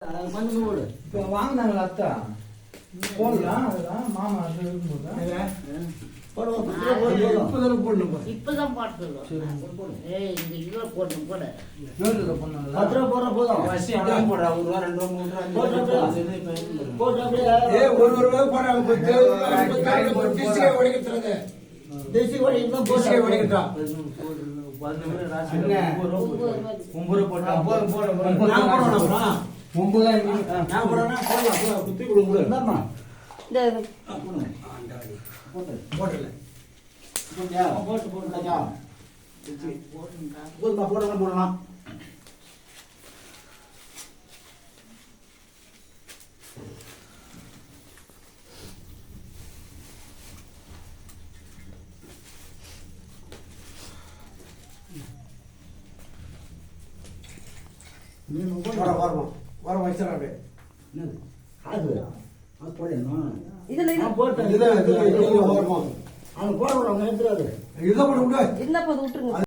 இப்போ வாங்கினாங்களா அத்தா போடலாம் அதுதான் மாமா அது இருக்கும்போது இப்பதான் பாட்டு ஏய் இந்த இதுல போடணும் போட ஜோதிட பண்ணாங்களா 10 ரூபா போதும் போடுறா 1 ரூபா 2 ரூபா 3 ரூபா போட்டு அப்படியே ஒரு ரூபா போறாங்க டிசி உடைக்கிறது தேசி வடி தான் போசி உடைக்கிறான் 9 போட்டா போறோம் போறோம் நான் போறேன் 9 நான் போறேன்னா போடலாம் குத்தி கொடுங்க என்னம்மா இந்த போடல போட்டு போட்டுடா போடலாம் வர வச்சிடறேன் அப்படியே அது அது போடணும் இதுல நான் போட்டேன் இதுல அவன் போட விடுறாங்க எடுத்துறாரு இதை போட்டு விடு இருந்தா போது விட்டுருங்க